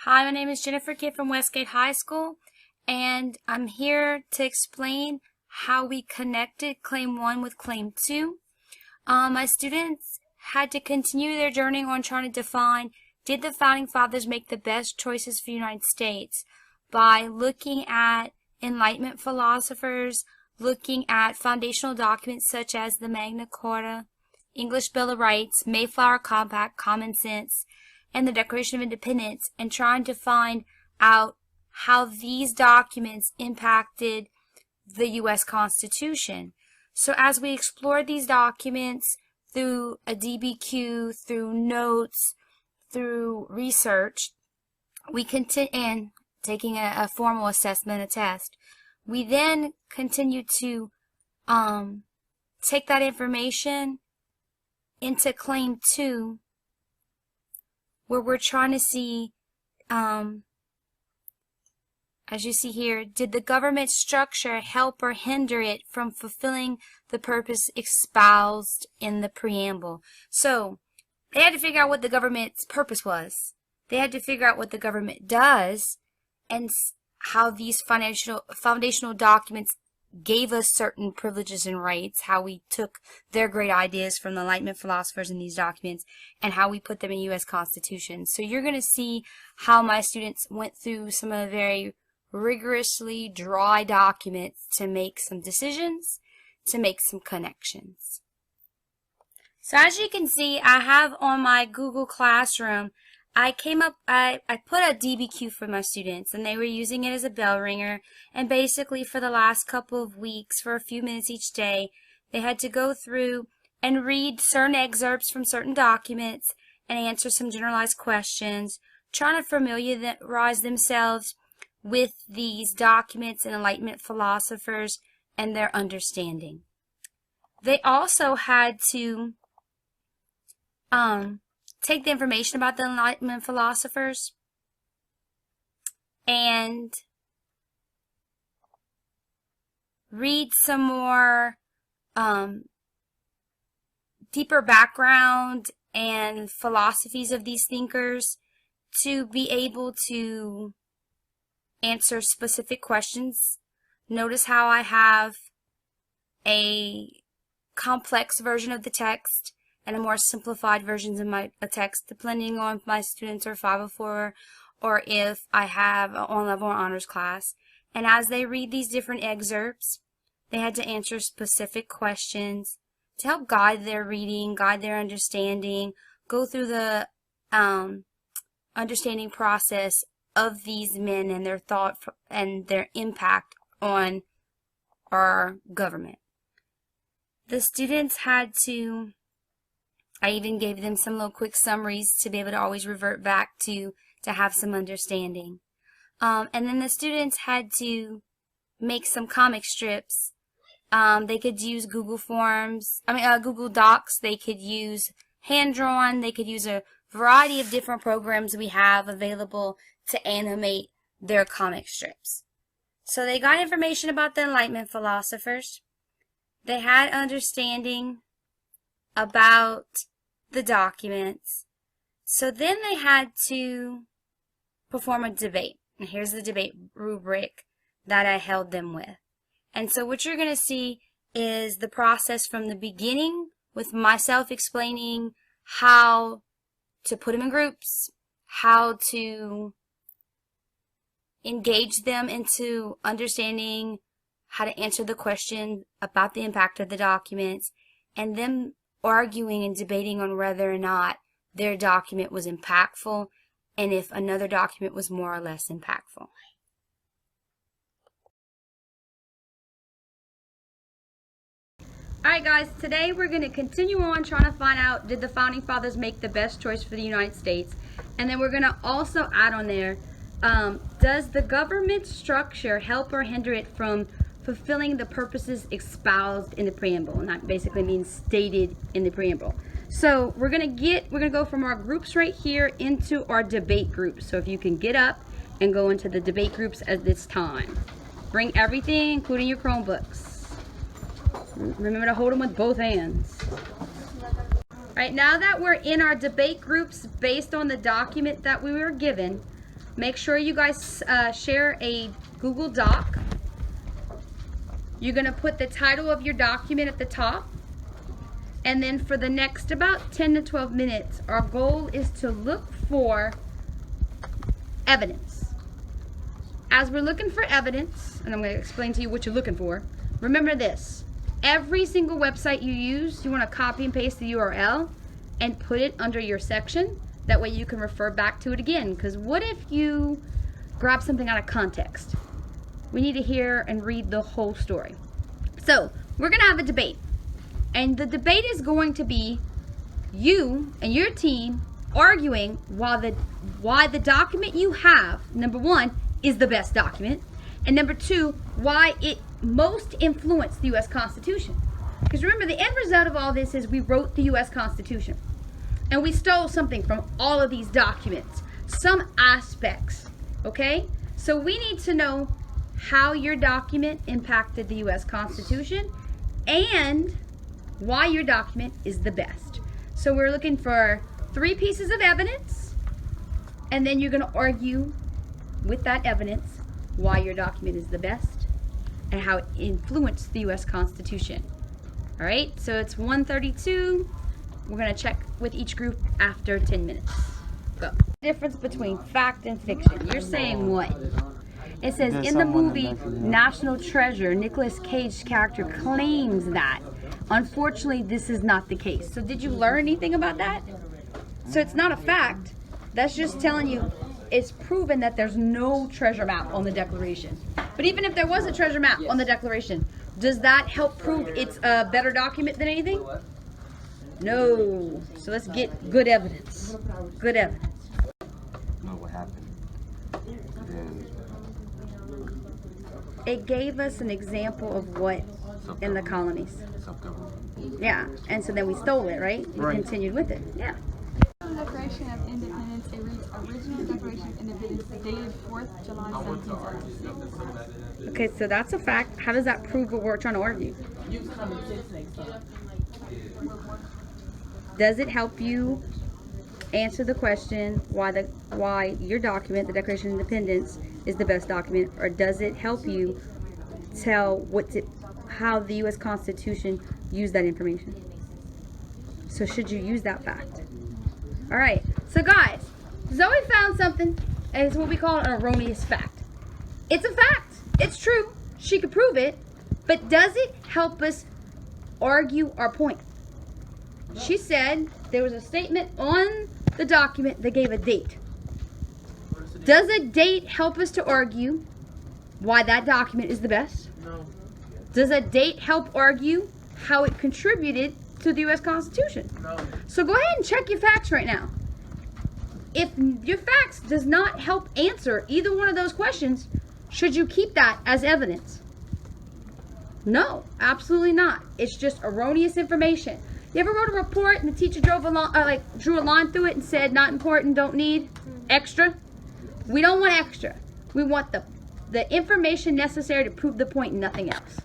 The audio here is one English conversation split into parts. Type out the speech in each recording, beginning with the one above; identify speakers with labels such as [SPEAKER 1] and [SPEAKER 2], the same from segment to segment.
[SPEAKER 1] Hi, my name is Jennifer Kidd from Westgate High School, and I'm here to explain how we connected Claim 1 with Claim 2. My students had to continue their journey on trying to define, did the Founding Fathers make the best choices for the United States by looking at Enlightenment philosophers, looking at foundational documents such as the Magna Carta, English Bill of Rights, Mayflower Compact, Common Sense, and the Declaration of Independence, and trying to find out how these documents impacted the U.S. Constitution. So as we explored these documents through a DBQ, through notes, through research, we continue, and taking a formal assessment, a test, we then continue to take that information into Claim 2, where we're trying to see, as you see here, did the government structure help or hinder it from fulfilling the purpose espoused in the preamble? So they had to figure out what the government's purpose was. They had to figure out what the government does and how these foundational documents gave us certain privileges and rights, how we took their great ideas from the Enlightenment philosophers in these documents and how we put them in U.S. Constitution. So you're going to see how my students went through some of the very rigorously dry documents to make some decisions, to make some connections. So as you can see, I have on my Google Classroom, I put a DBQ for my students, and they were using it as a bell ringer, and basically for the last couple of weeks, for a few minutes each day, they had to go through and read certain excerpts from certain documents and answer some generalized questions, trying to familiarize themselves with these documents and Enlightenment philosophers and their understanding. They also had to take the information about the Enlightenment philosophers and read some more deeper background and philosophies of these thinkers to be able to answer specific questions. Notice how I have a complex version of the text and a more simplified versions of my text, depending on if my students are 504 or if I have an on-level or honors class. And as they read these different excerpts, they had to answer specific questions to help guide their reading, guide their understanding, go through the understanding process of these men and their thought and their impact on our government. The students had to, I even gave them some little quick summaries to be able to always revert back to have some understanding. And then the students had to make some comic strips. They could use Google Docs. They could use hand-drawn. They could use a variety of different programs we have available to animate their comic strips. So they got information about the Enlightenment philosophers. They had understanding about the documents. So then they had to perform a debate. And here's the debate rubric that I held them with. And so what you're going to see is the process from the beginning, with myself explaining how to put them in groups, how to engage them into understanding how to answer the question about the impact of the documents, and them arguing and debating on whether or not their document was impactful and if another document was more or less impactful. Alright guys, today we're going to continue on trying to find out, did the Founding Fathers make the best choice for the United States? And then we're going to also add on there, does the government structure help or hinder it from fulfilling the purposes espoused in the preamble? And that basically means stated in the preamble. So we're gonna go from our groups right here into our debate groups. So if you can get up and go into the debate groups at this time. Bring everything, including your Chromebooks. Remember to hold them with both hands. All right, now that we're in our debate groups based on the document that we were given, make sure you guys share a Google Doc. You're going to put the title of your document at the top. And then for the next about 10 to 12 minutes, our goal is to look for evidence. As we're looking for evidence, and I'm going to explain to you what you're looking for, remember this. Every single website you use, you want to copy and paste the URL and put it under your section. That way you can refer back to it again. Because what if you grab something out of context? We need to hear and read the whole story. So we're going to have a debate. And the debate is going to be you and your team arguing why the document you have, number one, is the best document. And number two, why it most influenced the U.S. Constitution. Because remember, the end result of all this is we wrote the U.S. Constitution. And we stole something from all of these documents. Some aspects, okay? So we need to know how your document impacted the U.S. Constitution and why your document is the best. So we're looking for 3 pieces of evidence, and then you're going to argue with that evidence why your document is the best and how it influenced the U.S. Constitution. All right, so it's 1:32. We're going to check with each group after 10 minutes. Go. Difference between fact and fiction. You're saying what? It says in the movie National Treasure, Nicolas Cage's character claims that. Unfortunately, this is not the case. So did you learn anything about that? So it's not a fact. That's just telling you it's proven that there's no treasure map on the Declaration. But even if there was a treasure map on the Declaration, does that help prove it's a better document than anything? No. So let's get good evidence. Good evidence.
[SPEAKER 2] Know what happened.
[SPEAKER 1] It gave us an example of what in the colonies. Yeah, and so then we stole it, right? We continued with it. Yeah.
[SPEAKER 3] Declaration of Independence, it reads original Declaration of Independence dated 4th July 1776.
[SPEAKER 1] Okay, so that's a fact. How does that prove what we're trying to argue? Does it help you answer the question why your document, the Declaration of Independence, is the best document, or does it help you tell how the U.S. Constitution used that information? So should you use that fact? All right, so guys, Zoe found something, and it's what we call an erroneous fact. It's a fact. It's true. She could prove it, but does it help us argue our point? She said there was a statement on the document that gave a date. Does a date help us to argue why that document is the best?
[SPEAKER 4] No.
[SPEAKER 1] Does a date help argue how it contributed to the U.S. Constitution?
[SPEAKER 4] No.
[SPEAKER 1] So go ahead and check your facts right now. If your facts does not help answer either one of those questions, should you keep that as evidence? No, absolutely not. It's just erroneous information. You ever wrote a report and the teacher drew a line through it and said, not important, don't need extra? We don't want extra. We want the information necessary to prove the point and nothing else.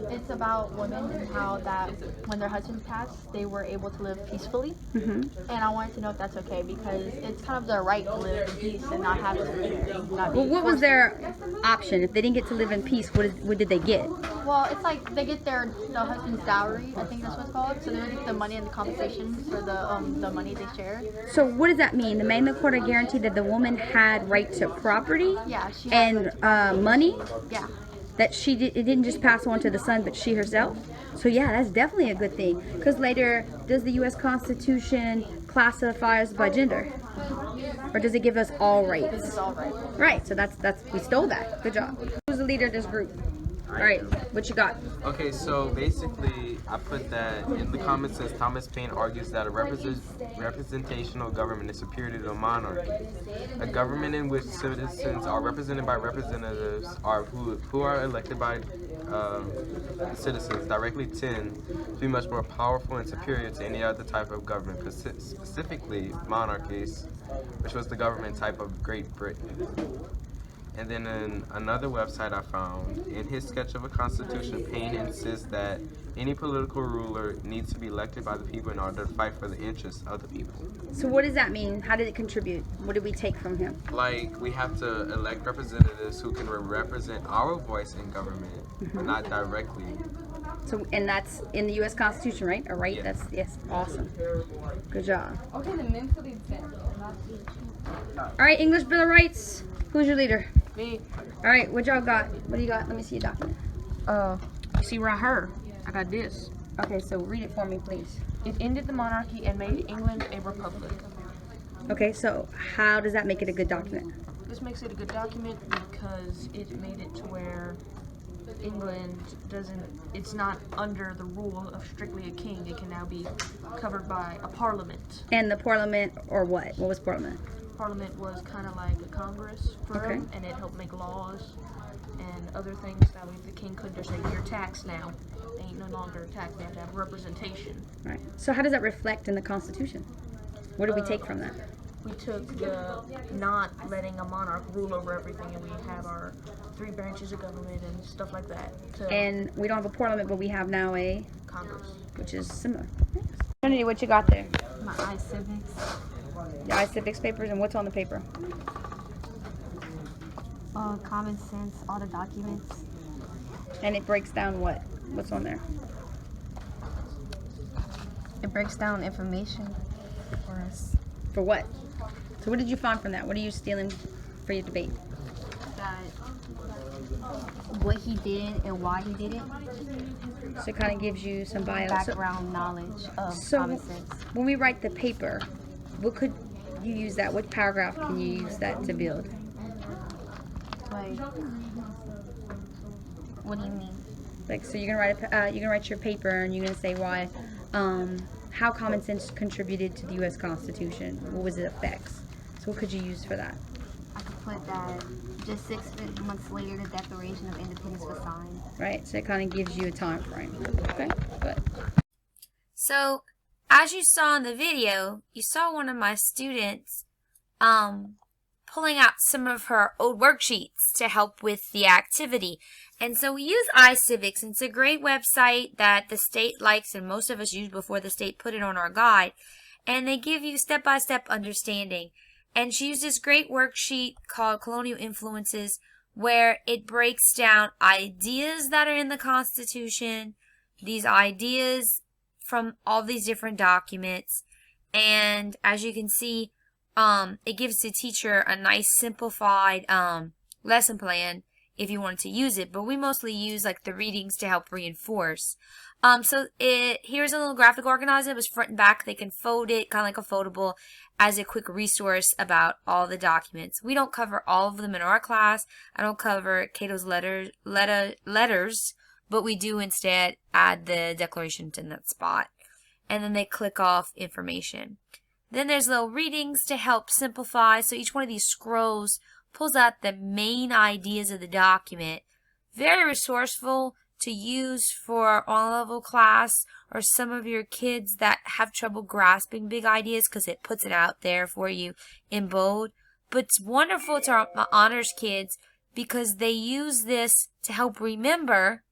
[SPEAKER 3] It's about women and how that when their husbands passed, they were able to live peacefully. And I wanted to know if that's okay because it's kind of their right to live in peace and not have to.
[SPEAKER 1] Well, what was their option? If they didn't get to live in peace, what did they get?
[SPEAKER 3] Well, it's like they get the husband's dowry. I think that's what it's called. So they would get the money and the compensation for the money they share.
[SPEAKER 1] So what does that mean? The Magna Carta guaranteed that the woman had right to property.
[SPEAKER 3] Yeah, she
[SPEAKER 1] and money.
[SPEAKER 3] Yeah.
[SPEAKER 1] That it didn't just pass on to the son, but she herself. So yeah, that's definitely a good thing. Because later, does the U.S. Constitution classify us by gender, or does it give us all rights?
[SPEAKER 3] This is all right.
[SPEAKER 1] Right. So that's we stole that. Good job. Who's the leader of this group? All right. What you got?
[SPEAKER 2] Okay, so basically, I put that in the comments says Thomas Paine argues that a representational government is superior to a monarchy. A government in which citizens are represented by representatives who are elected by citizens directly tend to be much more powerful and superior to any other type of government, specifically monarchies, which was the government type of Great Britain. And then in another website I found, in his sketch of a constitution, Paine insists that any political ruler needs to be elected by the people in order to fight for the interests of the people.
[SPEAKER 1] So what does that mean? How did it contribute? What did we take from him?
[SPEAKER 2] Like, we have to elect representatives who can represent our voice in government, but not directly.
[SPEAKER 1] So, and that's in the U.S. Constitution, right? All right,
[SPEAKER 2] Yeah.
[SPEAKER 1] that's, yes, awesome. Good job.
[SPEAKER 3] Okay, the mentally
[SPEAKER 1] All right, English Bill of Rights. Who's your leader?
[SPEAKER 3] Me.
[SPEAKER 1] All right, what y'all got? What do you got? Let me see your document.
[SPEAKER 4] You see right here, I got this.
[SPEAKER 1] Okay, so read it for me, please.
[SPEAKER 4] It ended the monarchy and made England a republic.
[SPEAKER 1] Okay, so how does that make it a good document?
[SPEAKER 4] This makes it a good document because it made it to where England it's not under the rule of strictly a king. It can now be covered by a parliament.
[SPEAKER 1] And the Parliament, or what? What was Parliament?
[SPEAKER 4] Parliament was kind of like a Congress for
[SPEAKER 1] Okay.
[SPEAKER 4] them, and it helped make laws and other things. That way the king couldn't just say, you're taxed now. They ain't no longer taxed. They have to have representation.
[SPEAKER 1] Right. So how does that reflect in the Constitution? What do we take from that?
[SPEAKER 4] We took the not letting a monarch rule over everything, and we have our 3 branches of government and stuff like that. To
[SPEAKER 1] And we don't have a Parliament, but we have now a,
[SPEAKER 4] Congress.
[SPEAKER 1] which is similar. Trinity, what you got there?
[SPEAKER 3] My civics.
[SPEAKER 1] The iCivics papers, and what's on the paper?
[SPEAKER 3] Common sense, all the documents.
[SPEAKER 1] And it breaks down what? What's on there?
[SPEAKER 3] It breaks down information for us.
[SPEAKER 1] For what? So what did you find from that? What are you stealing for your debate?
[SPEAKER 3] That what he did and why he did it.
[SPEAKER 1] So it kind of gives you some bio. So,
[SPEAKER 3] Background knowledge of
[SPEAKER 1] So-
[SPEAKER 3] common sense.
[SPEAKER 1] when we write the paper, what could you use that? What paragraph can you use that to build?
[SPEAKER 3] Like, what do you mean?
[SPEAKER 1] Like, so you're gonna write your paper, and you're gonna say why, how common sense contributed to the U.S. Constitution. What was its effects? So what could you use for that?
[SPEAKER 5] I could put that just 6 months later, the Declaration of Independence was signed.
[SPEAKER 1] Right. So it kind of gives you a time frame. Okay. Good.
[SPEAKER 6] So, as you saw in the video, you saw one of my students pulling out some of her old worksheets to help with the activity. And so we use iCivics, and it's a great website that the state likes and most of us use before the state put it on our guide. And they give you step-by-step understanding. And she used this great worksheet called Colonial Influences, where it breaks down ideas that are in the Constitution, these ideas from all these different documents. And as you can see, it gives the teacher a nice simplified lesson plan if you wanted to use it, but we mostly use like the readings to help reinforce. So here's a little graphic organizer. It was front and back. They can fold it, kind of like a foldable, as a quick resource about all the documents. We don't cover all of them in our class. I don't cover Cato's letters, but we do instead add the declaration in that spot. And then they click off information. Then there's little readings to help simplify. So each one of these scrolls pulls out the main ideas of the document. Very resourceful to use for on-level class or some of your kids that have trouble grasping big ideas, because it puts it out there for you in bold. But it's wonderful to our honors kids because they use this to help remember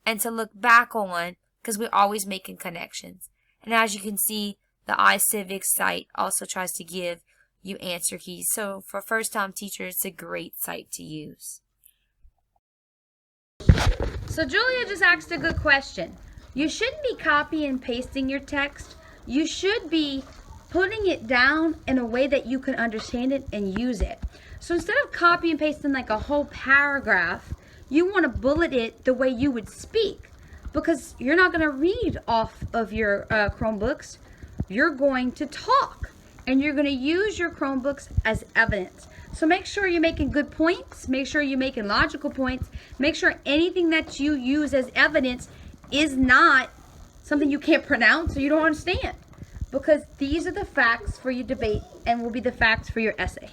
[SPEAKER 6] and to look back on, because we're always making connections. And as you can see, the iCivics site also tries to give you answer keys. So for first-time teachers, it's a great site to use.
[SPEAKER 1] So Julia just asked a good question. You shouldn't be copying and pasting your text. You should be putting it down in a way that you can understand it and use it. So instead of copy and pasting like a whole paragraph, you want to bullet it the way you would speak, because you're not going to read off of your Chromebooks. You're going to talk, and you're going to use your Chromebooks as evidence. So make sure you're making good points. Make sure you're making logical points. Make sure anything that you use as evidence is not something you can't pronounce or you don't understand, because these are the facts for your debate and will be the facts for your essay.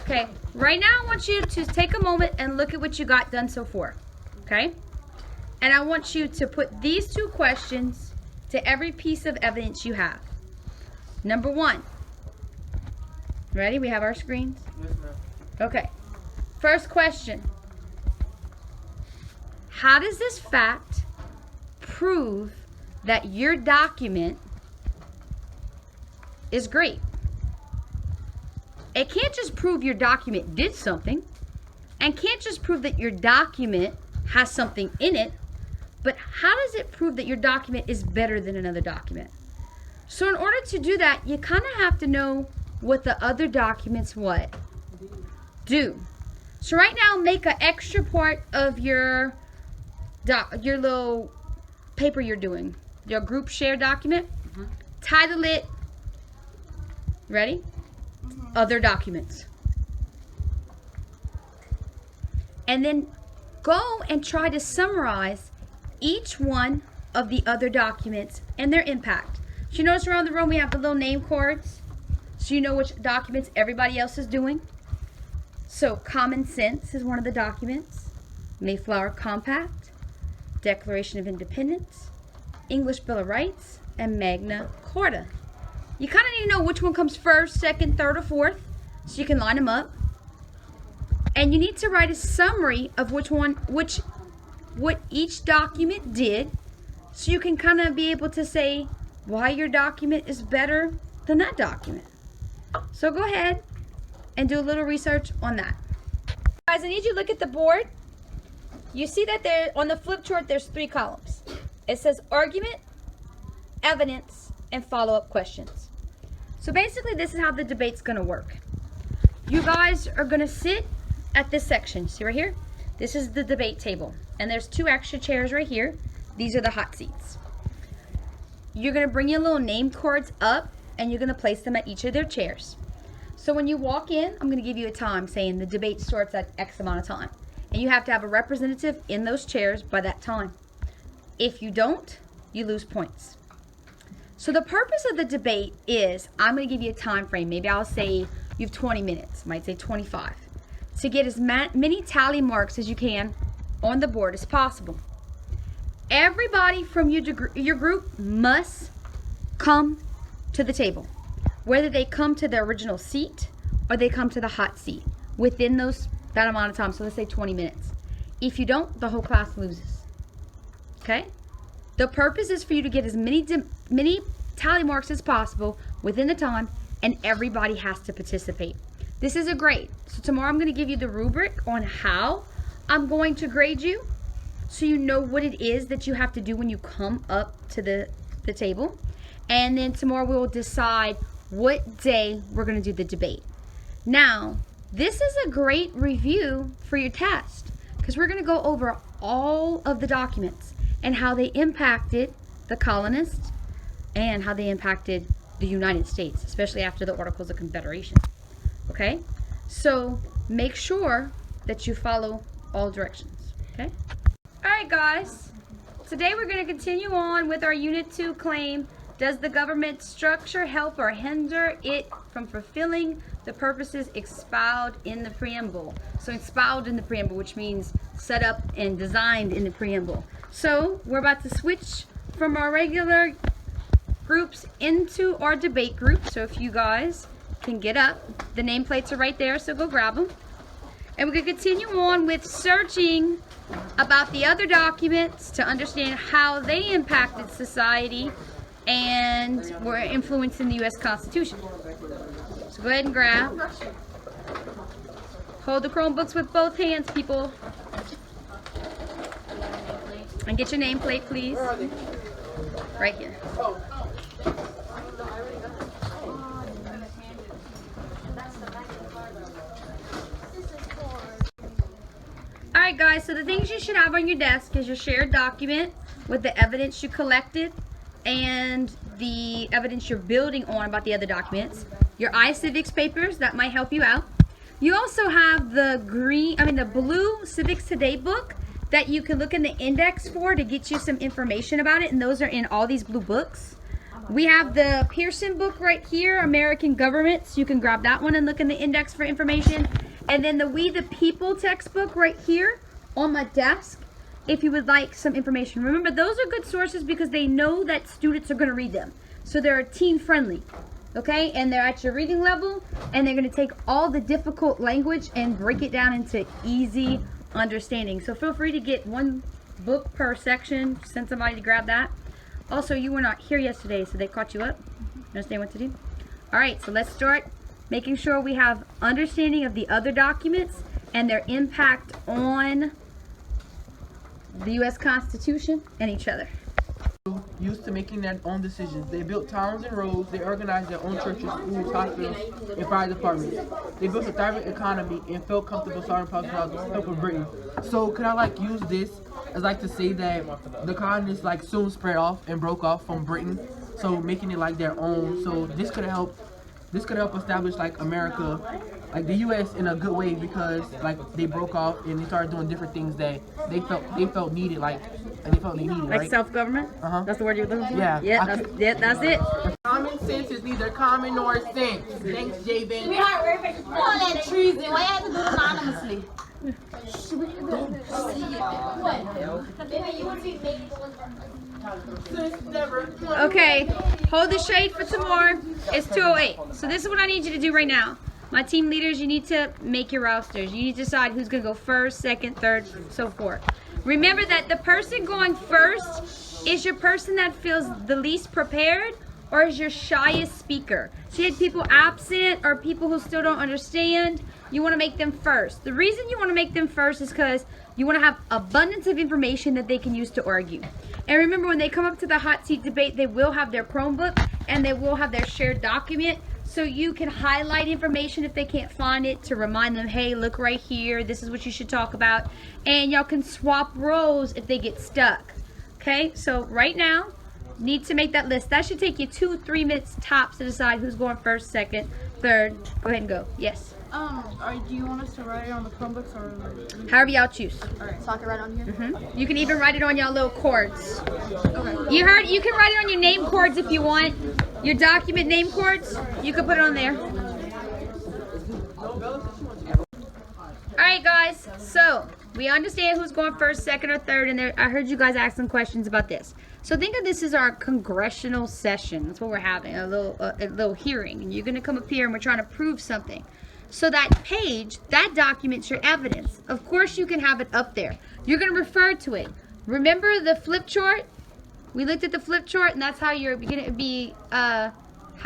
[SPEAKER 1] Okay, right now I want you to take a moment and look at what you got done so far, okay? And I want you to put these 2 questions to every piece of evidence you have. Number 1. Ready? We have our screens?
[SPEAKER 2] Yes, ma'am.
[SPEAKER 1] Okay. First question. How does this fact prove that your document is great? It can't just prove your document did something, and can't just prove that your document has something in it, but how does it prove that your document is better than another document? So in order to do that, you kind of have to know what the other documents do. So right now, make an extra part of your little paper you're doing, your group share document. Title it, ready? Other documents. And then go and try to summarize each one of the other documents and their impact. So you notice around the room we have the little name cards, so you know which documents everybody else is doing. So Common Sense is one of the documents. Mayflower Compact, Declaration of Independence, English Bill of Rights, and Magna Carta. You kind of need to know which one comes first, second, third, or fourth, so you can line them up. And you need to write a summary of what each document did, so you can kind of be able to say why your document is better than that document. So go ahead and do a little research on that. Guys, I need you to look at the board. You see that there on the flip chart there's 3 columns. It says argument, evidence, and follow-up questions. So basically this is how the debate's going to work. You guys are going to sit at this section. See right here? This is the debate table. And there's 2 extra chairs right here. These are the hot seats. You're going to bring your little name cards up and you're going to place them at each of their chairs. So when you walk in, I'm going to give you a time saying the debate starts at X amount of time. And you have to have a representative in those chairs by that time. If you don't, you lose points. So the purpose of the debate is, I'm going to give you a time frame. Maybe I'll say you have 20 minutes. I might say 25. To get as many tally marks as you can on the board as possible. Everybody from your group must come to the table. Whether they come to the original seat or they come to the hot seat within that amount of time. So let's say 20 minutes. If you don't, the whole class loses. Okay? The purpose is for you to get as many tally marks as possible within the time, and everybody has to participate. This is a grade. So tomorrow I'm going to give you the rubric on how I'm going to grade you, so you know what it is that you have to do when you come up to the table. And then tomorrow we'll decide what day we're going to do the debate. Now, this is a great review for your test, because we're going to go over all of the documents and how they impacted the colonists and how they impacted the United States, especially after the Articles of Confederation. Okay? So make sure that you follow all directions. Okay? Alright guys, today we're going to continue on with our Unit 2 claim. Does the government structure help or hinder it from fulfilling the purposes expounded in the preamble? So expounded in the preamble, which means set up and designed in the preamble. So we're about to switch from our regular groups into our debate group. So if you guys can get up, the nameplates are right there, so go grab them. And we're going to continue on with searching about the other documents to understand how they impacted society and were influencing the U.S. Constitution. So go ahead and grab. Hold the Chromebooks with both hands, people. And get your nameplate, please. Right here. Alright guys, so the things you should have on your desk is your shared document with the evidence you collected and the evidence you're building on about the other documents. Your iCivics papers, that might help you out. You also have the blue Civics Today book that you can look in the index for to get you some information about it, and those are in all these blue books. We have the Pearson book right here, American Governments. You can grab that one and look in the index for information. And then the We the People textbook right here on my desk if you would like some information. Remember, those are good sources because they know that students are going to read them. So they're teen friendly. Okay, and they're at your reading level, and they're going to take all the difficult language and break it down into easy understanding. So feel free to get one book per section. Send somebody to grab that. Also, you were not here yesterday, so they caught you up. Understand what to do? All right, so let's start making sure we have understanding of the other documents and their impact on the U.S. Constitution and each other.
[SPEAKER 7] Used to making their own decisions. They built towns and roads. They organized their own churches, schools, hospitals, and fire departments. They built a thriving economy and felt comfortable starting public with the help of Britain. So could I like use this as like to say that the colonists like soon spread off and broke off from Britain, so making it like their own. So this could help establish like America, like the U.S. in a good way, because like they broke off and they started doing different things that they felt needed, like they felt they needed,
[SPEAKER 1] Like
[SPEAKER 7] right?
[SPEAKER 1] self-government? That's the word you're looking for?
[SPEAKER 7] Yeah.
[SPEAKER 1] Yeah, that's it.
[SPEAKER 7] Common sense is neither common nor sense. Thanks, J-Ben.
[SPEAKER 8] All that treason. Why you have to do it anonymously?
[SPEAKER 1] Okay, hold the shade for some more. It's 2:08. So this is what I need you to do right now. My team leaders, you need to make your rosters. You need to decide who's going to go first, second, third, so forth. Remember that the person going first is your person that feels the least prepared or is your shyest speaker. So you had people absent or people who still don't understand. You want to make them first. The reason you want to make them first is because you want to have abundance of information that they can use to argue. And remember, when they come up to the hot seat debate, they will have their Chromebook and they will have their shared document. So you can highlight information if they can't find it to remind them, hey, look right here. This is what you should talk about. And y'all can swap roles if they get stuck. Okay, so right now, need to make that list. That should take you 2-3 minutes tops to decide who's going first, second, third. Go ahead and go. Yes.
[SPEAKER 3] Do you want us to write it on the Chromebooks or?
[SPEAKER 1] However y'all choose.
[SPEAKER 3] Alright, so I can write on here?
[SPEAKER 1] You can even write it on y'all little cords.
[SPEAKER 3] Okay.
[SPEAKER 1] You heard? You can write it on your name cords if you want. Your document name cords, you can put it on there. Alright guys, so we understand who's going first, second, or third, and I heard you guys ask some questions about this. So think of this as our congressional session. That's what we're having, a little hearing. And you're going to come up here and we're trying to prove something. So that page, that document's your evidence. Of course you can have it up there. You're going to refer to it. Remember the flip chart? We looked at the flip chart, and that's how you're going to be, how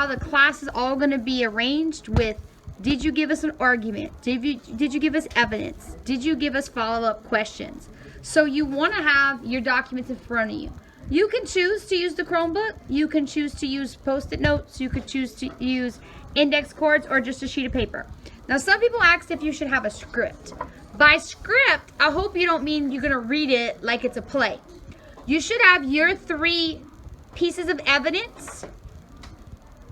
[SPEAKER 1] the class is all going to be arranged with, did you give us an argument? Did you give us evidence? Did you give us follow-up questions? So you want to have your documents in front of you. You can choose to use the Chromebook. You can choose to use Post-it notes. You could choose to use index cards or just a sheet of paper. Now, some people asked if you should have a script. By script, I hope you don't mean you're going to read it like it's a play. You should have your 3 pieces of evidence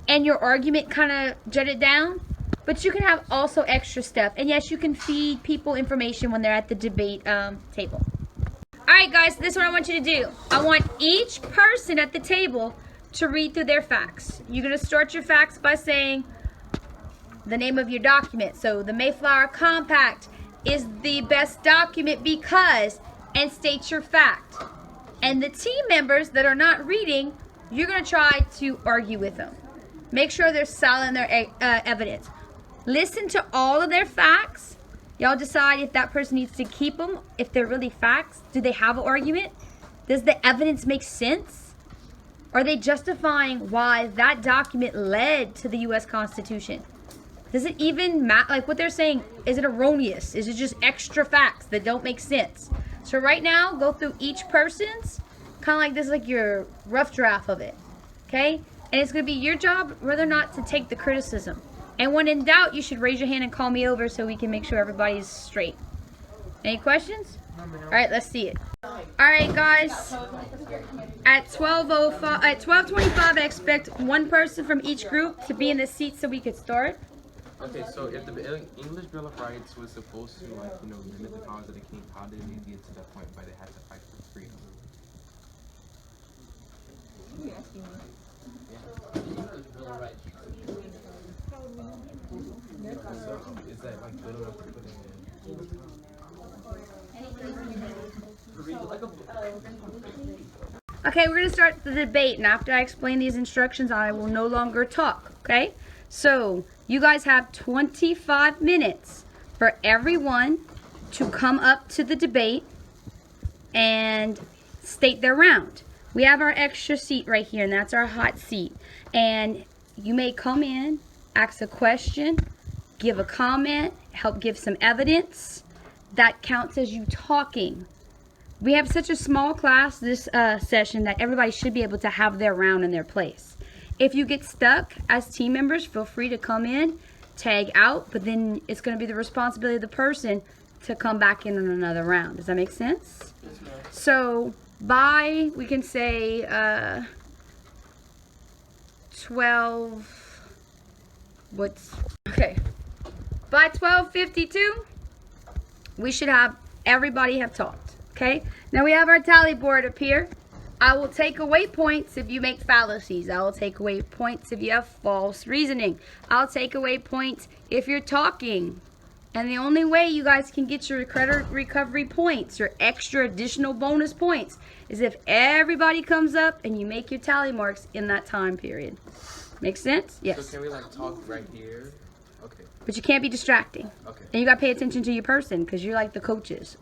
[SPEAKER 1] and your argument kind of jutted down. But you can have also extra stuff. And yes, you can feed people information when they're at the debate table. Alright guys, this is what I want you to do. I want each person at the table to read through their facts. You're going to start your facts by saying the name of your document. So the Mayflower Compact is the best document because, and state your fact. And the team members that are not reading, you're going to try to argue with them. Make sure they're solid in their evidence. Listen to all of their facts. Y'all decide if that person needs to keep them, if they're really facts. Do they have an argument? Does the evidence make sense? Are they justifying why that document led to the U.S. Constitution? Does it even matter? Like what they're saying, is it erroneous? Is it just extra facts that don't make sense? So right now, go through each person's, kind of like this is like your rough draft of it, okay? And it's going to be your job whether or not to take the criticism. And when in doubt, you should raise your hand and call me over so we can make sure everybody's straight. Any questions? All right, let's see it. All right, guys. At 12:25, I expect one person from each group to be in the seat so we could start.
[SPEAKER 2] Okay, so if the English Bill of Rights was supposed to, like, you know, limit the powers of the king, how did they get to that point where they had to fight for freedom?
[SPEAKER 8] You're asking me.
[SPEAKER 2] So is that like good enough to put in?
[SPEAKER 1] Okay, we're going to start the debate, and after I explain these instructions, I will no longer talk, okay? So, you guys have 25 minutes for everyone to come up to the debate and state their round. We have our extra seat right here, and that's our hot seat. And you may come in, ask a question, give a comment, help give some evidence. That counts as you talking. We have such a small class this session that everybody should be able to have their round in their place. If you get stuck as team members, feel free to come in, tag out, but then it's going to be the responsibility of the person to come back in on another round. Does that make sense?
[SPEAKER 7] Yes, ma'am.
[SPEAKER 1] So by, we can say 12, by 12:52, we should have everybody have talked. Okay, now we have our tally board up here. I will take away points if you make fallacies. I will take away points if you have false reasoning. I'll take away points if you're talking. And the only way you guys can get your credit recovery points, your extra additional bonus points, is if everybody comes up and you make your tally marks in that time period. Make sense? Yes.
[SPEAKER 2] So can we like talk right here? Okay.
[SPEAKER 1] But you can't be distracting.
[SPEAKER 2] Okay.
[SPEAKER 1] And you got to pay attention to your person because you're like the coaches.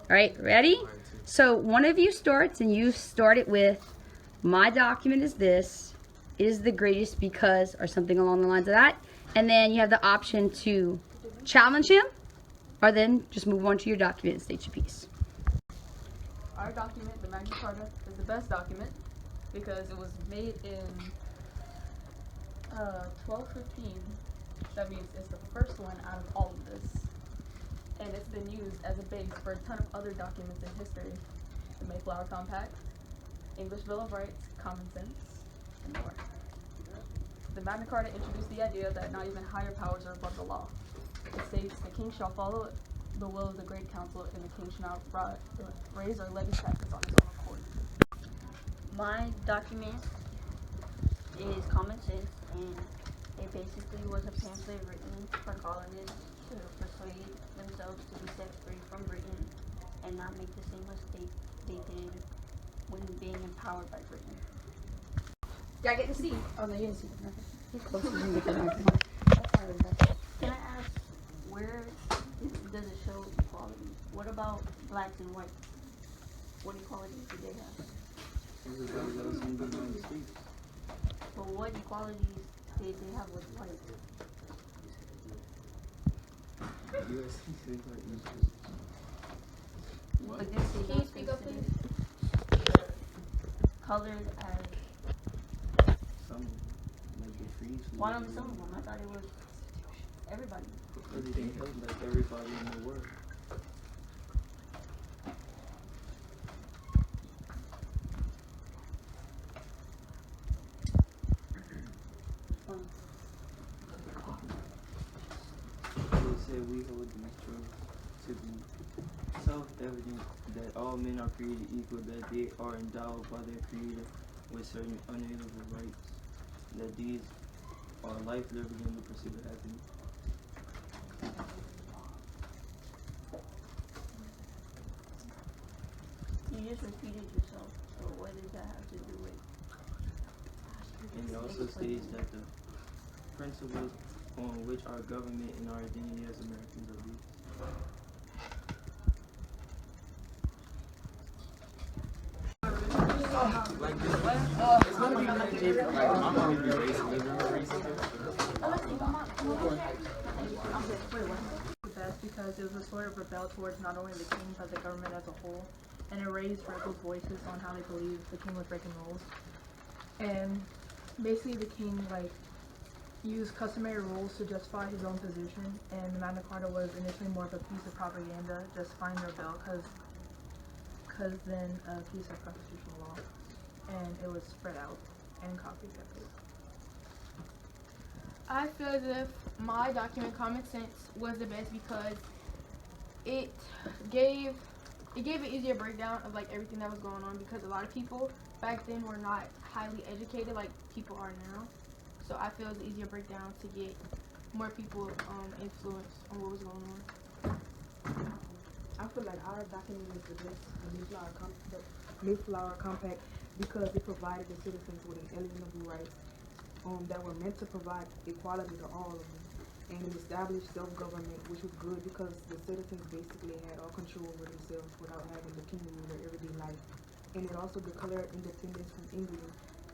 [SPEAKER 1] All right, ready? So one of you starts, and you start it with, my document is this, is the greatest because, or something along the lines of that. And then you have the option to challenge him, or then just move on to your document and state your piece.
[SPEAKER 3] Our document, the Magna Carta, is the best document because it was made in 1215. That means it's the first one out of all of this. And it's been used as a base for a ton of other documents in history. The Mayflower Compact, English Bill of Rights, Common Sense, and more. The Magna Carta introduced the idea that not even higher powers are above the law. It states the king shall follow the will of the great council, and the king shall not raise or levy taxes on his own accord.
[SPEAKER 9] My document is Common Sense, and it basically was a pamphlet written for colonists to persuade themselves to be set free from Britain and not make the same mistake they did when being empowered by Britain.
[SPEAKER 1] Yeah, I get to see. Oh, no, you didn't see.
[SPEAKER 9] Can I ask, where does it show equality? What about blacks and whites? What equalities do they have? But what equalities did they have with whites? But this is
[SPEAKER 3] Can you speak up, please?
[SPEAKER 9] colored as
[SPEAKER 10] Some, like the trees.
[SPEAKER 9] one of some of them. I thought it was everybody.
[SPEAKER 10] Because they held like everybody in the world. They say we hold these truths to be self-evident that all men are created equal, that they are endowed by their Creator with certain unalienable rights, that these are life, liberty, and the pursuit of happiness.
[SPEAKER 9] You just repeated yourself. So what does that have to do with?
[SPEAKER 10] And it also states that the principles on which our government and our identity as Americans are based.
[SPEAKER 2] It's gonna be like I'm gonna be racist.
[SPEAKER 3] Best because it was a sort of rebel towards not only the king but the government as a whole, and it raised rebel voices on how they believed the king was breaking rules. And basically the king used customary rules to justify his own position, and the Magna Carta was initially more of a piece of propaganda justifying the rebel because then a piece of constitutional law, and it was spread out and copied separately.
[SPEAKER 11] I feel as if my document, Common Sense, was the best because it gave an easier breakdown of everything that was going on, because a lot of people back then were not highly educated like people are now. So I feel it's an easier breakdown to get more people influenced on what was going on.
[SPEAKER 12] I feel like our document is the best, the Mayflower Compact, because it provided the citizens with inalienable rights that were meant to provide equality to all of them. And it established self-government, which was good because the citizens basically had all control over themselves without having the king rule their everyday life. And it also declared independence from England,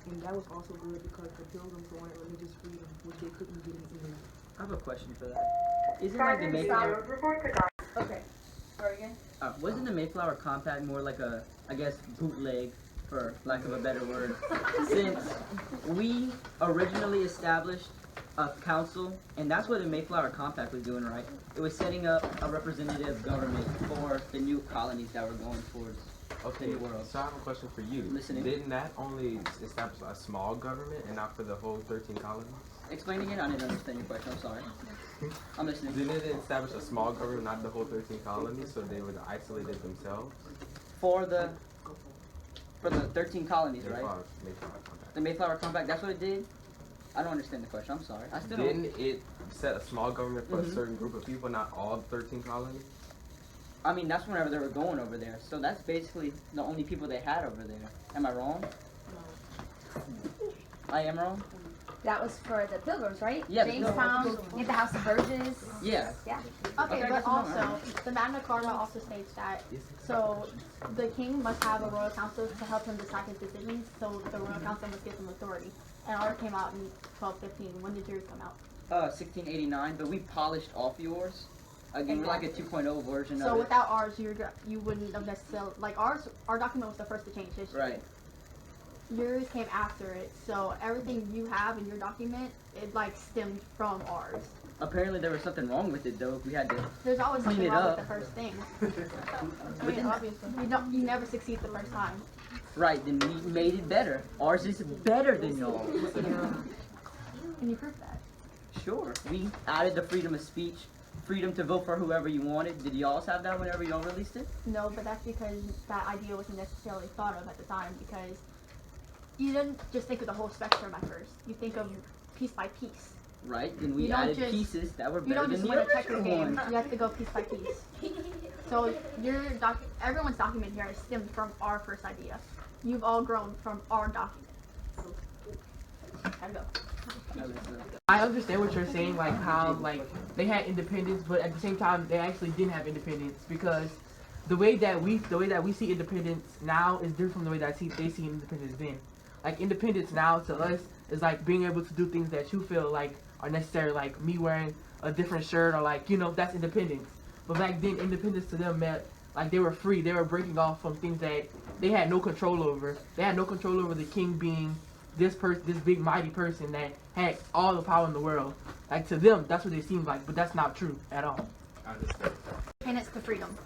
[SPEAKER 12] and that was also good because the pilgrims wanted religious freedom, which they couldn't get in England.
[SPEAKER 13] I have a question for that. Isn't like the Mayflower?
[SPEAKER 3] Okay. Sorry again.
[SPEAKER 13] Wasn't the Mayflower Compact more like a, I guess, bootleg, for lack of a better word, since we originally established a council, and that's what the Mayflower Compact was doing, right? It was setting up a representative government for the new colonies that were going towards the world.
[SPEAKER 2] So I have a question for you.
[SPEAKER 13] Listening.
[SPEAKER 2] Didn't that only establish a small government and not for the whole 13 colonies?
[SPEAKER 13] Explain again. I didn't understand your question. I'm sorry. I'm listening.
[SPEAKER 2] Didn't it establish a small government, not the whole 13 colonies, so they would isolate it themselves?
[SPEAKER 13] For the 13 colonies, right?
[SPEAKER 2] Mayflower Compact.
[SPEAKER 13] The Mayflower Compact. That's what it did. I don't understand the question. I'm sorry. I still don't.
[SPEAKER 2] Didn't it set a small government for a certain group of people, not all 13 colonies?
[SPEAKER 13] I mean, that's whenever they were going over there. So that's basically the only people they had over there. Am I wrong? No. I am wrong?
[SPEAKER 1] That was for the Pilgrims, right?
[SPEAKER 13] Yeah,
[SPEAKER 1] Jamestown, you had the House of Burgess.
[SPEAKER 13] Yeah.
[SPEAKER 1] Yeah.
[SPEAKER 3] Okay, but also, the Magna Carta also states that, so the king must have a royal council to help him decide his decisions, so the royal council must give him authority. And ours came out in 1215. When did yours come out?
[SPEAKER 13] 1689, but we polished off yours. Again, we're like a 2.0 version of it.
[SPEAKER 3] So without ours, you wouldn't have necessarily, like our document was the first to change history.
[SPEAKER 13] Right.
[SPEAKER 3] Yours came after it, so everything you have in your document, it like stemmed from ours.
[SPEAKER 13] Apparently there was something wrong with it though. We had to
[SPEAKER 3] There's always
[SPEAKER 13] clean
[SPEAKER 3] something
[SPEAKER 13] it
[SPEAKER 3] wrong
[SPEAKER 13] up.
[SPEAKER 3] with the first thing. I mean, obviously, you never succeed the first time.
[SPEAKER 13] Right, then we made it better. Ours is better than y'all.
[SPEAKER 3] Can you prove that?
[SPEAKER 13] Sure. We added the freedom of speech, freedom to vote for whoever you wanted. Did y'all have that whenever y'all released it?
[SPEAKER 3] No, but that's because that idea wasn't necessarily thought of at the time, because you didn't just think of the whole spectrum at first. You think of piece by piece.
[SPEAKER 13] Right, then we added pieces that were better than the
[SPEAKER 3] win a checker
[SPEAKER 13] original
[SPEAKER 3] game.
[SPEAKER 13] one.
[SPEAKER 3] You have to go piece by piece. So everyone's document here is stemmed from our first idea. You've all grown from our document. Gotta go.
[SPEAKER 7] I understand what you're saying, like how like they had independence, but at the same time they actually didn't have independence, because the way that we see independence now is different from the way that they see independence then. Like independence now to us is like being able to do things that you feel like are necessary, like me wearing a different shirt, or like, you know, that's independence. But back then, independence to them meant like they were free. They were breaking off from things that they had no control over. They had no control over the king being this big mighty person that had all the power in the world. Like to them, that's what it seemed like, but that's not true at all.
[SPEAKER 2] I understand.
[SPEAKER 3] Independence to freedom.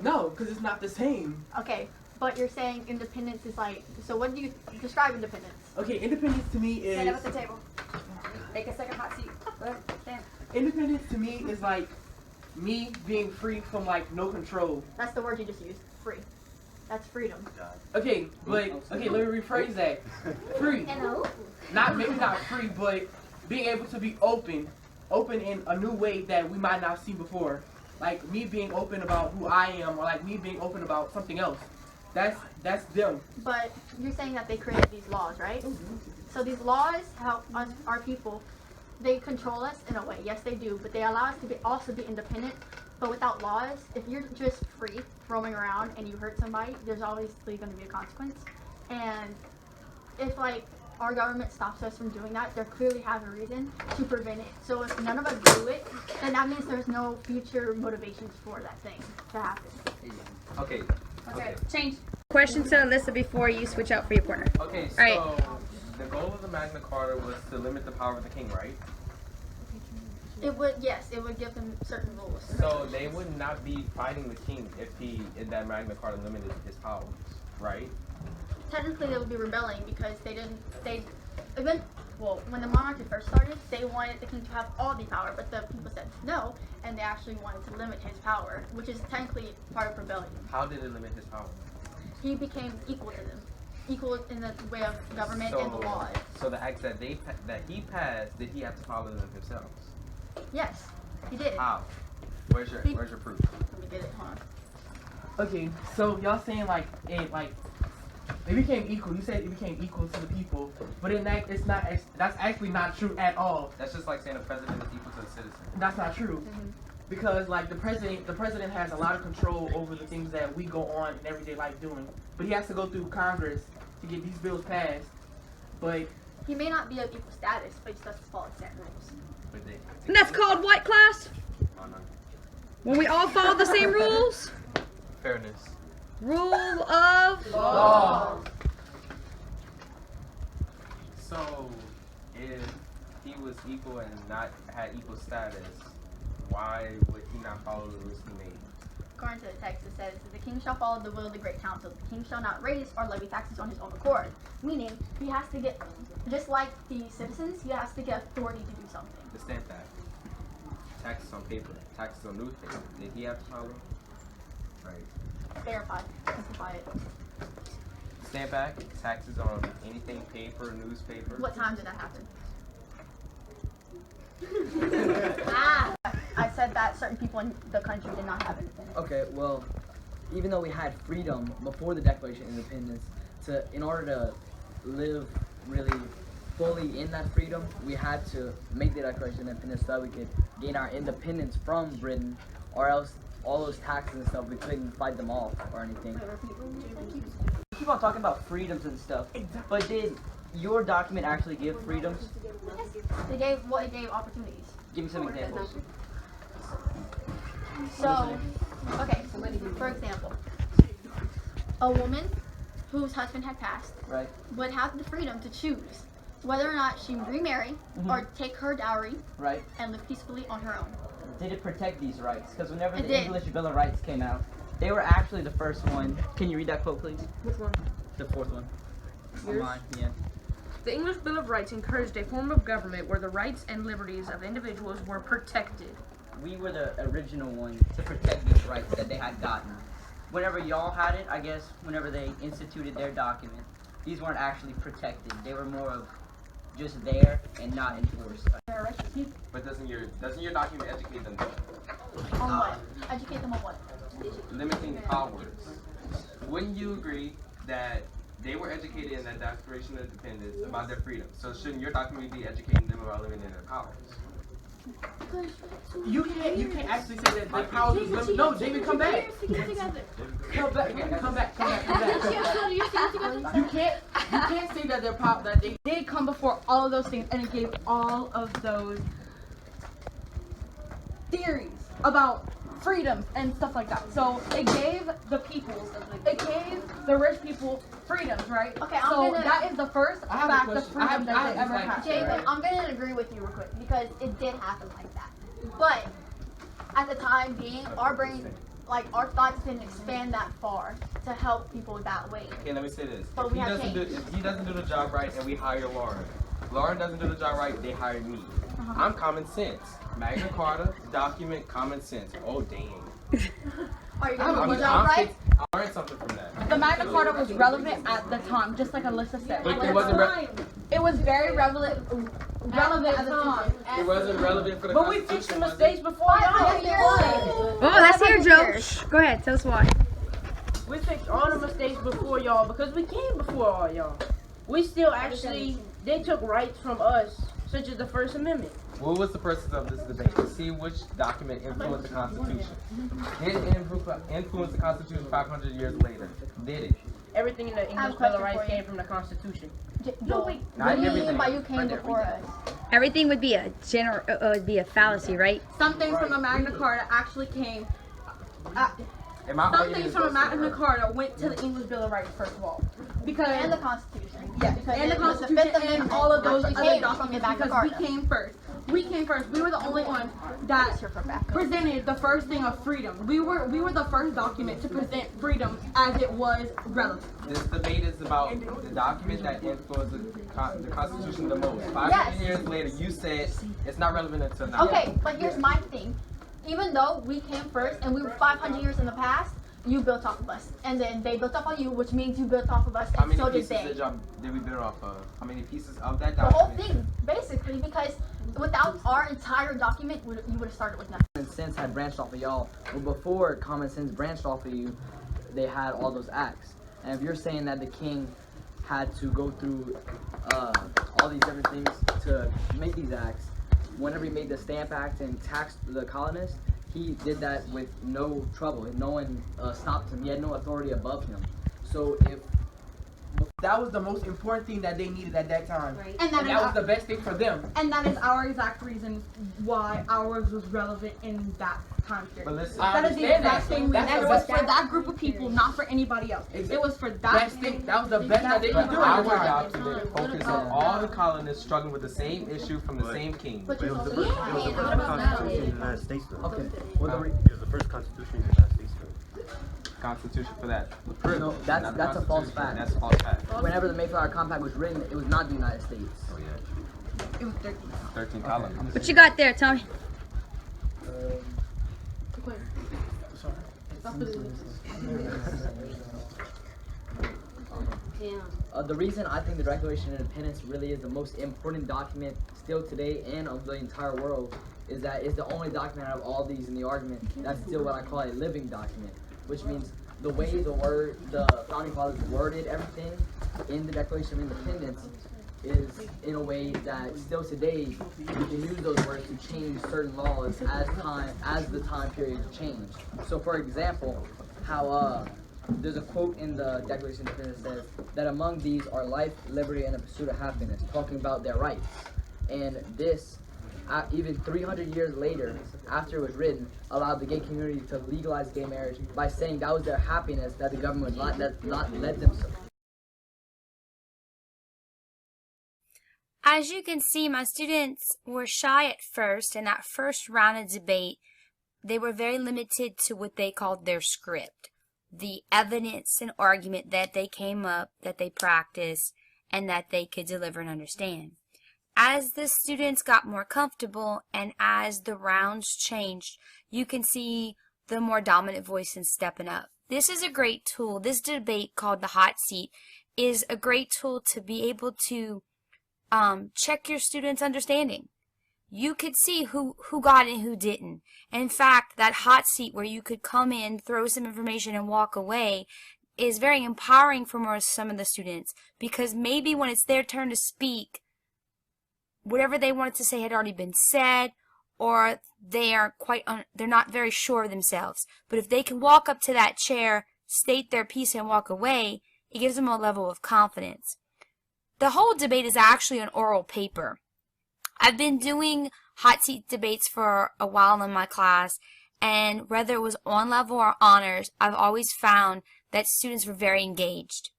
[SPEAKER 7] No, because it's not the same.
[SPEAKER 3] Okay, but you're saying independence is like, so what do you describe independence?
[SPEAKER 7] Okay, independence to me is...
[SPEAKER 1] Stand up at the table. Take a second hot seat. Stand.
[SPEAKER 7] Independence to me is like me being free from like no control.
[SPEAKER 3] That's the word you just used. Free. That's freedom.
[SPEAKER 7] Okay, but okay, let me rephrase that. Free. Maybe not free, but being able to be open in a new way that we might not see before. Like me being open about who I am, or like me being open about something else. That's them.
[SPEAKER 3] But you're saying that they created these laws, right? So these laws help us, our people. They control us in a way. Yes, they do, but they allow us to also be independent. But without laws, if you're just free roaming around and you hurt somebody, there's obviously going to be a consequence. And if like our government stops us from doing that, they clearly have a reason to prevent it. So if none of us do it, then that means there's no future motivations for that thing to happen.
[SPEAKER 2] Okay.
[SPEAKER 1] Okay. Change question to Alyssa before you switch out for your partner.
[SPEAKER 2] Okay, so
[SPEAKER 1] All right.
[SPEAKER 2] the goal of the Magna Carta was to limit the power of the king, right?
[SPEAKER 3] It would, yes, it would give them certain rules.
[SPEAKER 2] So they would not be fighting the king if that Magna Carta limited his powers, right?
[SPEAKER 3] Technically, they would be rebelling because when the monarchy first started, they wanted the king to have all the power, but the people said no, and they actually wanted to limit his power, which is technically part of rebellion.
[SPEAKER 2] How did it limit his power?
[SPEAKER 3] He became equal to them, equal in the way of government and the laws.
[SPEAKER 2] So the acts that he passed, did he have to follow them himself?
[SPEAKER 3] Yes, he did.
[SPEAKER 2] How? Where's your proof?
[SPEAKER 3] Let me get it. Hold on.
[SPEAKER 7] Okay, so y'all saying like They became equal. You said it became equal to the people, but in that, it's not. That's actually not true at all.
[SPEAKER 2] That's just like saying the president is equal to the citizen.
[SPEAKER 7] That's not true. Because like the president has a lot of control over the things that we go on in everyday life doing. But he has to go through Congress to get these bills passed. But
[SPEAKER 3] he may not be of equal status, but he still has to follow certain rules.
[SPEAKER 14] And that's called what class? When we all follow the same rules?
[SPEAKER 2] Fairness.
[SPEAKER 14] Rule of
[SPEAKER 7] law.
[SPEAKER 2] So, if he was equal and not had equal status, why would he not follow the rules he made?
[SPEAKER 3] According to the text, it says, the king shall follow the will of the great council. The king shall not raise or levy taxes on his own accord. Meaning, he has to get, just like the citizens, he has to get authority to do something.
[SPEAKER 2] The Stamp Act. Taxes on paper. Taxes on newspaper. Did he have to follow? Right.
[SPEAKER 3] Verify. Simplify it.
[SPEAKER 2] Stamp Act. Taxes on anything paper, newspaper.
[SPEAKER 3] What time did that happen? I said that certain people in the country did not have independence.
[SPEAKER 13] Okay, well, even though we had freedom before the Declaration of Independence, in order to live really fully in that freedom, we had to make the Declaration of Independence so that we could gain our independence from Britain, or else all those taxes and stuff, we couldn't fight them off or anything. We keep on talking about freedoms and stuff, but did your document actually give freedoms?
[SPEAKER 3] It gave opportunities.
[SPEAKER 13] Give me some examples.
[SPEAKER 3] So, okay, for example, a woman whose husband had passed would have the freedom to choose whether or not she would remarry or take her dowry and live peacefully on her own.
[SPEAKER 13] Did it protect these rights? Because whenever the English Bill of Rights came out, they were actually the first one. Can you read that quote, please?
[SPEAKER 4] Which one?
[SPEAKER 13] The fourth one.
[SPEAKER 4] Yours?
[SPEAKER 13] Mine, yeah.
[SPEAKER 4] The English Bill of Rights encouraged a form of government where the rights and liberties of individuals were protected.
[SPEAKER 13] We were the original one to protect these rights that they had gotten. Whenever y'all had it, I guess, whenever they instituted their document, these weren't actually protected. They were more of just there and not enforced.
[SPEAKER 2] But doesn't your document educate them?
[SPEAKER 3] On what? Educate them on what?
[SPEAKER 2] Limiting powers. Wouldn't you agree that they were educated in that Declaration of Independence about their freedom? So shouldn't your document be educating them about limiting their powers?
[SPEAKER 7] You can't actually say that their powers was limited. No, David, come back. Come back. You can't say that their power that they
[SPEAKER 11] did come before all of those things, and it gave all of those theories about freedoms and stuff like that. So it gave the the rich people freedoms, right?
[SPEAKER 3] Okay,
[SPEAKER 11] that is the first fact of freedom that they ever had.
[SPEAKER 3] Jacob, I'm gonna agree with you real quick because it did happen like that. But at the time being, our brain, like our thoughts didn't expand that far to help people that way.
[SPEAKER 2] Okay, let me say this.
[SPEAKER 3] But
[SPEAKER 2] If he doesn't do the job right and we hire Lauren doesn't do the job right, they hire me. I'm common sense. Magna Carta, document, common sense. Oh, dang.
[SPEAKER 3] Are you going to do the job right?
[SPEAKER 2] I learned something from that.
[SPEAKER 11] The Magna Carta was relevant at the time, just like Alyssa said.
[SPEAKER 2] But it wasn't
[SPEAKER 11] it was very relevant at the time.
[SPEAKER 2] It wasn't relevant for the
[SPEAKER 12] But we fixed the mistakes before y'all.
[SPEAKER 14] Oh, let's hear Joe. Go ahead, tell us why.
[SPEAKER 12] We fixed all the mistakes before y'all because we came before all y'all. We still they took rights from us, such as the First Amendment.
[SPEAKER 2] What was the purpose of this debate? To see which document influenced the Constitution. Did it influence the Constitution 500 years later? Did it?
[SPEAKER 12] Everything in the English Bill of Rights came from the Constitution.
[SPEAKER 3] No, wait.
[SPEAKER 2] Not
[SPEAKER 3] What do you
[SPEAKER 2] everything.
[SPEAKER 3] mean by you came before us?
[SPEAKER 14] Everything would be a fallacy, right?
[SPEAKER 11] Something from the Magna Carta actually came.
[SPEAKER 2] Some
[SPEAKER 11] things from the Magna Carta went to the English Bill of Rights first of all,
[SPEAKER 3] And the Constitution.
[SPEAKER 11] Yes, and the Constitution and all of those other documents because we came first. We came first. We were the only ones that presented the first thing of freedom. We were the first document to present freedom as it was relevant.
[SPEAKER 2] This debate is about the document that influenced the Constitution the most. 500 years later, you said it's not relevant until now.
[SPEAKER 3] Okay, but here's my thing. Even though we came first and we were 500 years in the past, you built off of us. And then they built off on you, which means you built off of us,
[SPEAKER 2] How
[SPEAKER 3] and
[SPEAKER 2] many
[SPEAKER 3] so did
[SPEAKER 2] pieces
[SPEAKER 3] they.
[SPEAKER 2] did we build off of? How many pieces of that
[SPEAKER 3] The whole
[SPEAKER 2] document?
[SPEAKER 3] thing, basically, because without our entire document, you would have started with nothing.
[SPEAKER 13] Common Sense had branched off of y'all. But before Common Sense branched off of you, they had all those acts. And if you're saying that the king had to go through all these different things to make these acts, whenever he made the Stamp Act and taxed the colonists, he did that with no trouble. No one stopped him. He had no authority above him. So if
[SPEAKER 7] that was the most important thing that they needed at that time,
[SPEAKER 15] Right.
[SPEAKER 7] and that was the best thing for them.
[SPEAKER 15] And that is our exact reason why ours was relevant in that time period.
[SPEAKER 2] But listen,
[SPEAKER 15] that is the exact same reason. And it was for that group of people, not for anybody else. It was for that
[SPEAKER 7] best thing. That was the best that they could do.
[SPEAKER 2] Our document focused on all the colonists struggling with the same issue from the same king.
[SPEAKER 16] But it was the first constitution in the United States, though.
[SPEAKER 13] Okay.
[SPEAKER 16] It was the first constitution in the United States, though.
[SPEAKER 2] Constitution for that.
[SPEAKER 13] No, that's a false fact.
[SPEAKER 2] That's a false fact.
[SPEAKER 13] Whenever the Mayflower Compact was written, it was not the United States.
[SPEAKER 2] Oh yeah.
[SPEAKER 15] It was 13.
[SPEAKER 2] 13 colonies.
[SPEAKER 14] What you got there, Tommy?
[SPEAKER 13] The reason I think the Declaration of Independence really is the most important document still today and of the entire world is that it's the only document out of all these in the argument that's still what I call a living document, which means the way the Founding Fathers worded everything in the Declaration of Independence is in a way that still today you can use those words to change certain laws as the time period changed. So for example, how there's a quote in the Declaration of Independence that says that among these are life, liberty, and the pursuit of happiness, talking about their rights. And this, even 300 years later, after it was written, allowed the gay community to legalize gay marriage by saying that was their happiness that the government would not let them so.
[SPEAKER 6] As you can see, my students were shy at first. In that first round of debate, they were very limited to what they called their script, the evidence and argument that they came up, that they practiced, and that they could deliver and understand. As the students got more comfortable and as the rounds changed, you can see the more dominant voice in stepping up. This is a great tool. This debate called the hot seat is a great tool to be able to check your students' understanding. You could see who got it and who didn't. And in fact, that hot seat where you could come in, throw some information, and walk away is very empowering for some of the students, because maybe when it's their turn to speak, whatever they wanted to say had already been said, or they're not very sure of themselves. But if they can walk up to that chair, state their piece, and walk away, it gives them a level of confidence. The whole debate is actually an oral paper. I've been doing hot seat debates for a while in my class, and whether it was on level or honors, I've always found that students were very engaged.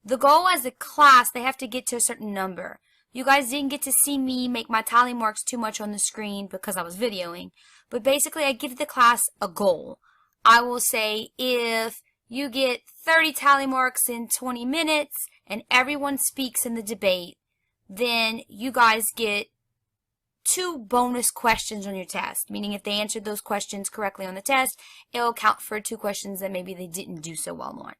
[SPEAKER 6] The goal as a class, they have to get to a certain number. You guys didn't get to see me make my tally marks too much on the screen because I was videoing, but basically I give the class a goal. I will say if you get 30 tally marks in 20 minutes and everyone speaks in the debate, then you guys get 2 bonus questions on your test, meaning if they answered those questions correctly on the test, it'll count for 2 questions that maybe they didn't do so well on.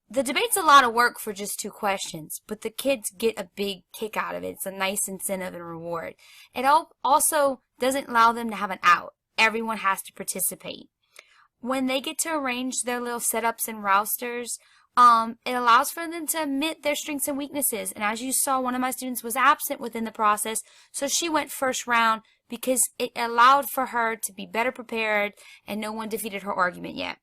[SPEAKER 6] The debate's a lot of work for just 2 questions, but the kids get a big kick out of it. It's a nice incentive and reward. It also doesn't allow them to have an out. Everyone has to participate. When they get to arrange their little setups and rousters, it allows for them to admit their strengths and weaknesses. And as you saw, one of my students was absent within the process, so she went first round because it allowed for her to be better prepared and no one defeated her argument yet.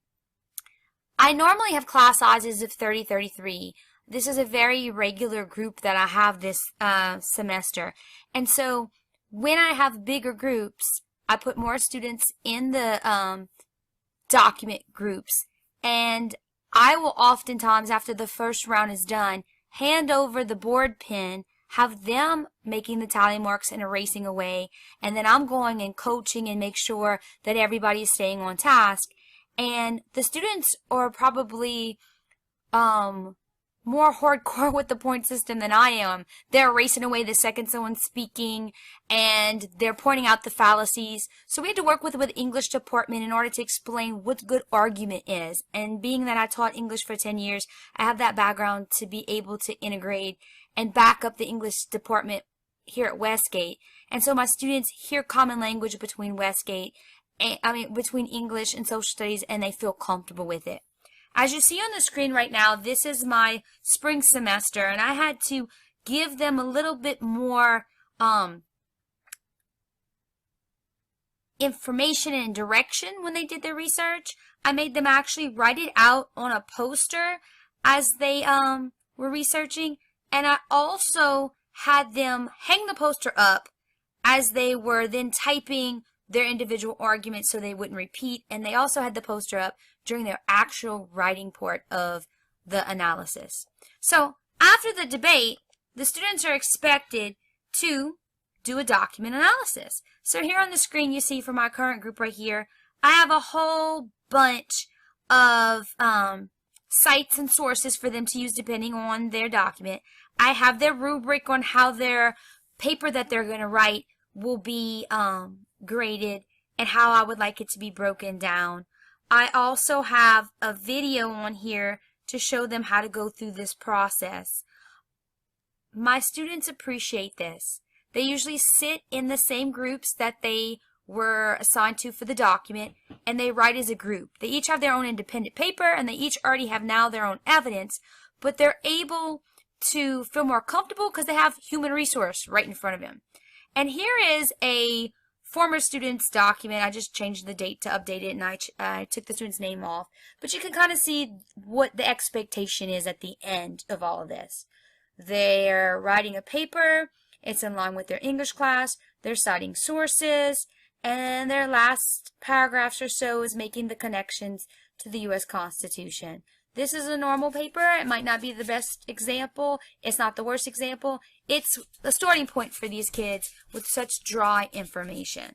[SPEAKER 6] I normally have class sizes of 30-33. This is a very regular group that I have this semester. And so when I have bigger groups, I put more students in the document groups, and I will oftentimes, after the first round is done, hand over the board pen, have them making the tally marks and erasing away, and then I'm going and coaching and make sure that everybody is staying on task. And the students are probably more hardcore with the point system than I am. They're erasing away the second someone's speaking, and they're pointing out the fallacies. So we had to work with the English department in order to explain what good argument is. And being that I taught English for 10 years, I have that background to be able to integrate and back up the English department here at Westgate. And so my students hear common language between between English and social studies, and they feel comfortable with it.
[SPEAKER 1] As you see on the screen right now, this is my spring semester, and I had to give them a little bit more information and direction when they did their research. I made them actually write it out on a poster as they were researching, and I also had them hang the poster up as they were then typing their individual arguments so they wouldn't repeat, and they also had the poster up during their actual writing part of the analysis. So after the debate, the students are expected to do a document analysis. So here on the screen you see for my current group right here, I have a whole bunch of sites and sources for them to use depending on their document. I have their rubric on how their paper that they're going to write will be graded and how I would like it to be broken down. I also have a video on here to show them how to go through this process. My students appreciate this. They usually sit in the same groups that they were assigned to for the document, and they write as a group. They each have their own independent paper, and they each already have now their own evidence, but they're able to feel more comfortable because they have human resource right in front of them. And here is a former student's document. I just changed the date to update it, and I took the student's name off. But you can kind of see what the expectation is at the end of all of this. They're writing a paper. It's in line with their English class. They're citing sources. And their last paragraphs or so is making the connections to the U.S. Constitution. This is a normal paper. It might not be the best example. It's not the worst example. It's a starting point for these kids with such dry information.